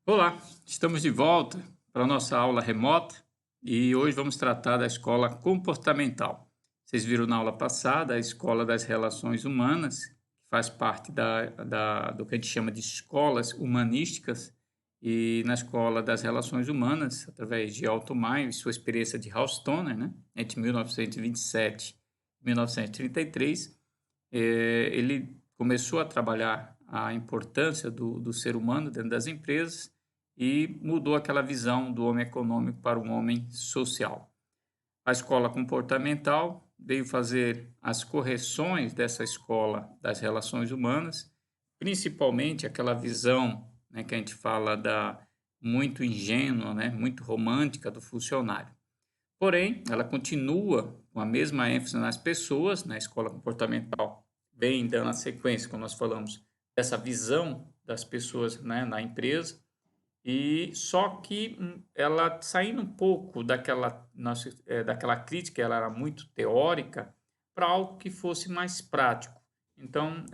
Olá, estamos de volta para a nossa aula remota e hoje vamos tratar da escola comportamental. Vocês viram na aula passada a escola das relações humanas, que faz parte do que a gente chama de escolas humanísticas, e na escola das relações humanas, através de Otto Mayer e sua experiência de Hallstoner, né, entre 1927 e 1933, ele começou a trabalhar a importância do ser humano dentro das empresas e mudou aquela visão do homem econômico para um homem social. A escola comportamental veio fazer as correções dessa escola das relações humanas, principalmente aquela visão, né, que a gente fala da muito ingênua, né, muito romântica do funcionário. Porém, ela continua com a mesma ênfase nas pessoas, na escola comportamental, vem dando a sequência, como nós falamos, dessa visão das pessoas, né, na empresa, e só que ela saindo um pouco daquela crítica, ela era muito teórica, para algo que fosse mais prático. Então,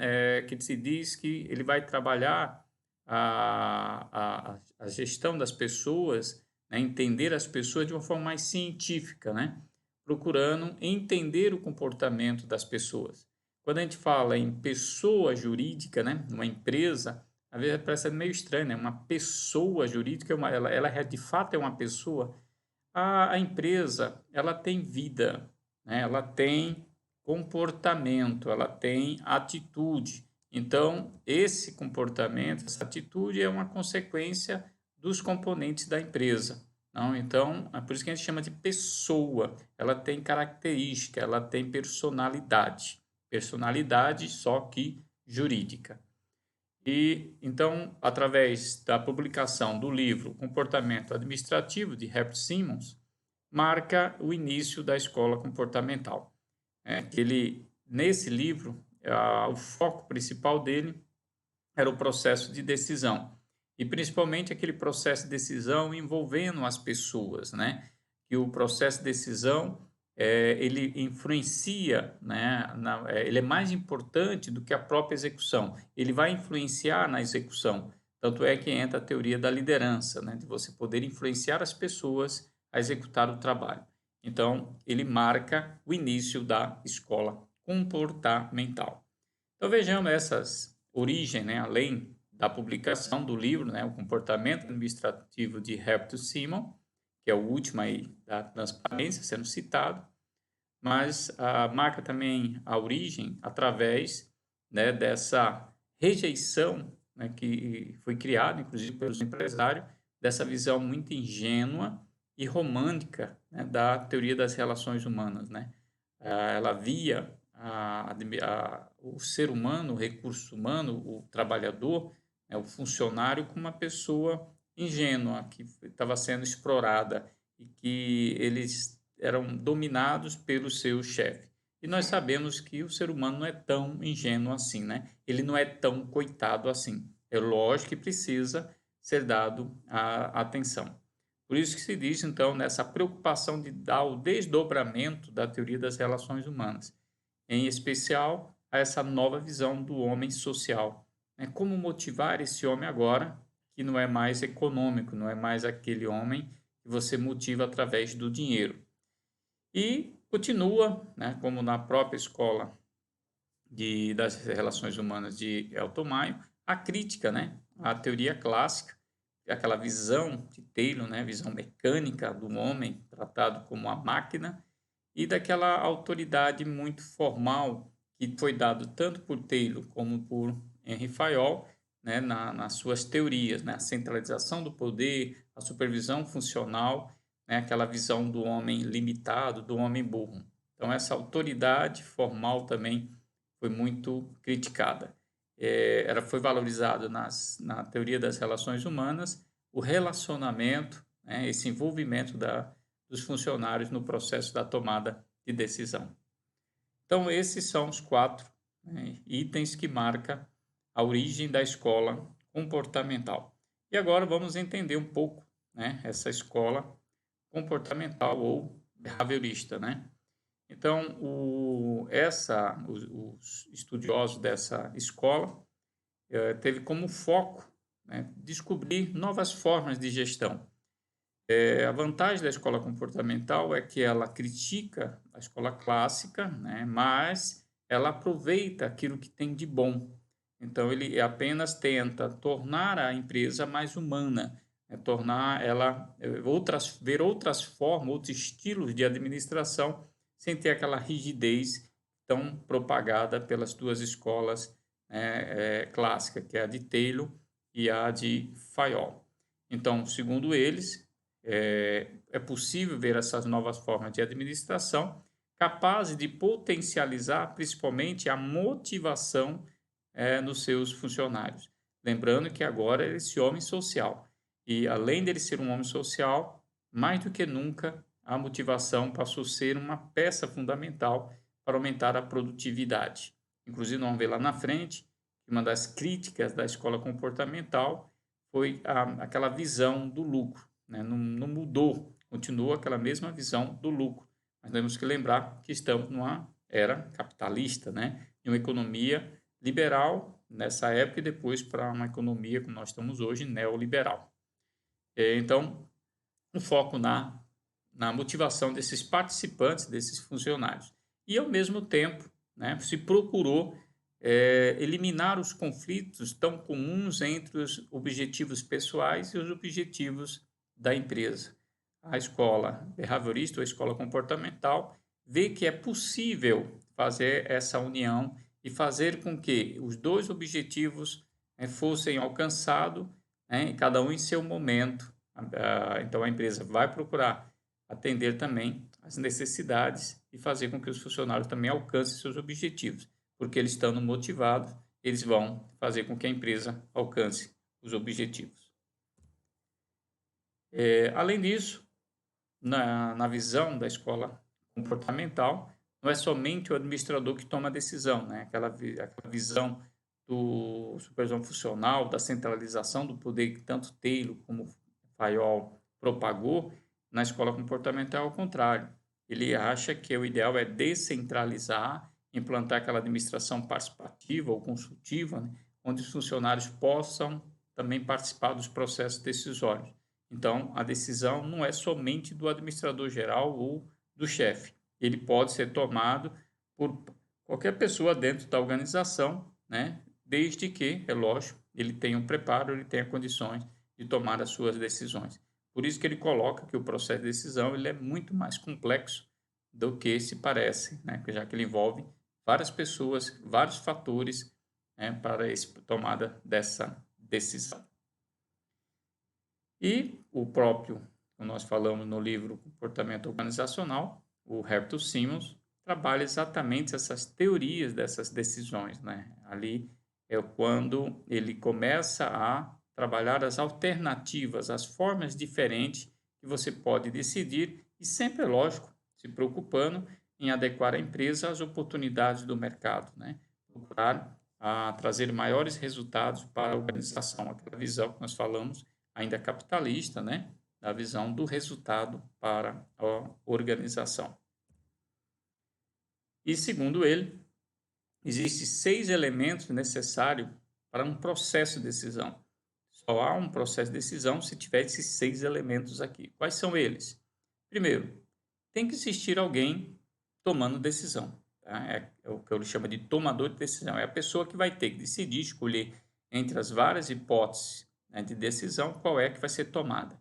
que se diz que ele vai trabalhar a gestão das pessoas, né, entender as pessoas de uma forma mais científica, né, procurando entender o comportamento das pessoas. Quando a gente fala em pessoa jurídica, né, uma empresa, às vezes parece meio estranho, né? Uma pessoa jurídica, ela de fato é uma pessoa. A empresa, ela tem vida, né? Ela tem comportamento, ela tem atitude. Então, esse comportamento, essa atitude é uma consequência dos componentes da empresa. Não? Então, é por isso que a gente chama de pessoa. Ela tem característica, ela tem personalidade. Personalidade, só que jurídica. E então, através da publicação do livro Comportamento Administrativo de Herbert Simmons, marca o início da escola comportamental. Nesse livro, o foco principal dele era o processo de decisão, e principalmente aquele processo de decisão envolvendo as pessoas, né? Que o processo de decisão ele influencia, né? Ele é mais importante do que a própria execução. Ele vai influenciar na execução. Tanto é que entra a teoria da liderança, né? De você poder influenciar as pessoas a executar o trabalho. Então, ele marca o início da escola comportamental. Então vejamos essas origens, né, além da publicação do livro, né, O Comportamento Administrativo de Herbert Simon, que é o último aí da transparência sendo citado, mas marca também a origem através, né, dessa rejeição, né, que foi criada, inclusive pelos empresários, dessa visão muito ingênua e romântica, né, da teoria das relações humanas, né? Ela via o ser humano, o recurso humano, o trabalhador, né, o funcionário, como uma pessoa ingênua que estava sendo explorada e que eles eram dominados pelo seu chefe. E nós sabemos que o ser humano não é tão ingênuo assim, né? Ele não é tão coitado assim. É lógico que precisa ser dado a atenção. Por isso que se diz, então, nessa preocupação de dar o desdobramento da teoria das relações humanas, em especial a essa nova visão do homem social. Né? Como motivar esse homem agora, que não é mais econômico, não é mais aquele homem que você motiva através do dinheiro. E continua, né, como na própria escola das relações humanas de Elton Maio, a crítica, né, à teoria clássica, aquela visão de Taylor, né, visão mecânica do homem tratado como uma máquina, e daquela autoridade muito formal que foi dado tanto por Taylor como por Henry Fayol, né, nas suas teorias, né, a centralização do poder, a supervisão funcional, né, aquela visão do homem limitado, do homem burro. Então, essa autoridade formal também foi muito criticada. Ela foi valorizada na teoria das relações humanas, o relacionamento, né, esse envolvimento dos funcionários no processo da tomada de decisão. Então, esses são os quatro, né, itens que marcam a origem da escola comportamental. E agora vamos entender um pouco, né, essa escola comportamental ou behaviorista, né? Então, os estudiosos dessa escola teve como foco, né, descobrir novas formas de gestão. A vantagem da escola comportamental é que ela critica a escola clássica, né, mas ela aproveita aquilo que tem de bom. Então, ele apenas tenta tornar a empresa mais humana, né, tornar ela ver outras formas, outros estilos de administração, sem ter aquela rigidez tão propagada pelas duas escolas clássicas, que é a de Taylor e a de Fayol. Então, segundo eles, é possível ver essas novas formas de administração capazes de potencializar principalmente a motivação nos seus funcionários. Lembrando que agora ele é esse homem social. E além dele ser um homem social, mais do que nunca, a motivação passou a ser uma peça fundamental para aumentar a produtividade. Inclusive, vamos ver lá na frente que uma das críticas da escola comportamental foi aquela visão do lucro, né? Não mudou, continua aquela mesma visão do lucro. Mas temos que lembrar que estamos numa era capitalista, né? Em uma economia liberal nessa época e depois para uma economia como nós estamos hoje, neoliberal. Então, o foco na motivação desses participantes, desses funcionários. E, ao mesmo tempo, né, se procurou eliminar os conflitos tão comuns entre os objetivos pessoais e os objetivos da empresa. A escola behaviorista ou a escola comportamental vê que é possível fazer essa união e fazer com que os dois objetivos fossem alcançados, né, cada um em seu momento. Então, a empresa vai procurar atender também as necessidades e fazer com que os funcionários também alcancem seus objetivos, porque eles estando motivados, eles vão fazer com que a empresa alcance os objetivos. Além disso, na visão da escola comportamental, não é somente o administrador que toma a decisão, né? Aquela visão do supervisão funcional, da centralização do poder que tanto Taylor como Fayol propagou, na escola comportamental é ao contrário. Ele acha que o ideal é descentralizar, implantar aquela administração participativa ou consultiva, né? Onde os funcionários possam também participar dos processos decisórios. Então, a decisão não é somente do administrador geral ou do chefe. Ele pode ser tomado por qualquer pessoa dentro da organização, né? Desde que, é lógico, ele tenha um preparo, ele tenha condições de tomar as suas decisões. Por isso que ele coloca que o processo de decisão ele é muito mais complexo do que se parece, né? Já que ele envolve várias pessoas, vários fatores, né, para a tomada dessa decisão. E o próprio, como nós falamos no livro Comportamento Organizacional, o Herbert Simmons trabalha exatamente essas teorias dessas decisões, né? Ali é quando ele começa a trabalhar as alternativas, as formas diferentes que você pode decidir e sempre, é lógico, se preocupando em adequar a empresa às oportunidades do mercado, né? Procurar trazer maiores resultados para a organização, aquela visão que nós falamos ainda capitalista, né, da visão do resultado para a organização. E, segundo ele, existem 6 elementos necessários para um processo de decisão. Só há um processo de decisão se tiver esses 6 elementos aqui. Quais são eles? Primeiro, tem que existir alguém tomando decisão. Tá? É o que eu chamo de tomador de decisão. É a pessoa que vai ter que decidir, escolher entre as várias hipóteses, né, de decisão, qual é que vai ser tomada.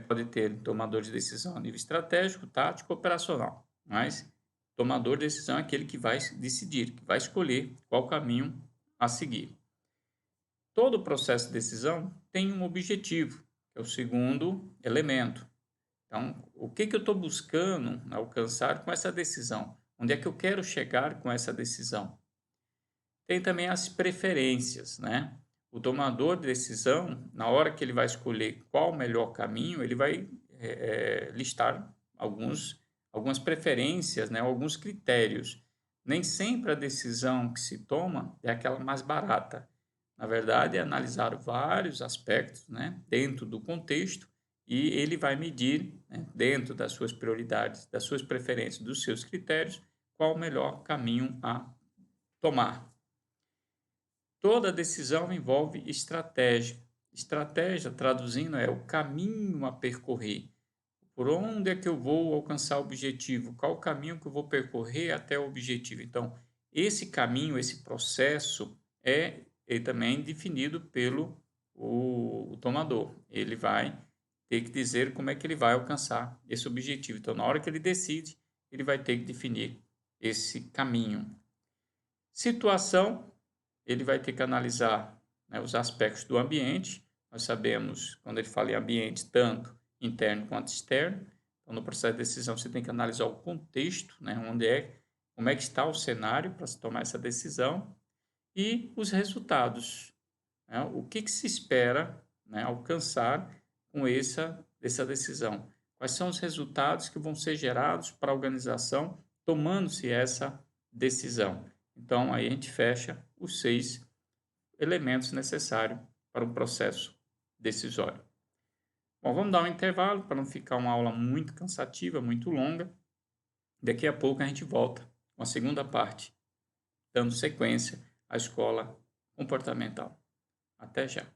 Pode ter tomador de decisão a nível estratégico, tático, operacional, mas tomador de decisão é aquele que vai decidir, que vai escolher qual caminho a seguir. Todo o processo de decisão tem um objetivo, que é o segundo elemento. Então, o que eu estou buscando alcançar com essa decisão? Onde é que eu quero chegar com essa decisão? Tem também as preferências, né? O tomador de decisão, na hora que ele vai escolher qual o melhor caminho, ele vai listar algumas preferências, né? Alguns critérios. Nem sempre a decisão que se toma é aquela mais barata. Na verdade, é analisar vários aspectos, né? Dentro do contexto e ele vai medir, né? Dentro das suas prioridades, das suas preferências, dos seus critérios, qual o melhor caminho a tomar. Toda decisão envolve estratégia. Estratégia, traduzindo, é o caminho a percorrer. Por onde é que eu vou alcançar o objetivo? Qual o caminho que eu vou percorrer até o objetivo? Então, esse caminho, esse processo ele também é definido pelo o tomador. Ele vai ter que dizer como é que ele vai alcançar esse objetivo. Então, na hora que ele decide, ele vai ter que definir esse caminho. Situação, ele vai ter que analisar, né, os aspectos do ambiente. Nós sabemos, quando ele fala em ambiente, tanto interno quanto externo. Então, no processo de decisão, você tem que analisar o contexto, né, como é que está o cenário para se tomar essa decisão e os resultados, né, o que se espera, né, alcançar com essa decisão. Quais são os resultados que vão ser gerados para a organização tomando-se essa decisão. Então, aí a gente fecha os 6 elementos necessários para um processo decisório. Bom, vamos dar um intervalo para não ficar uma aula muito cansativa, muito longa. Daqui a pouco a gente volta com a segunda parte, dando sequência à escola comportamental. Até já.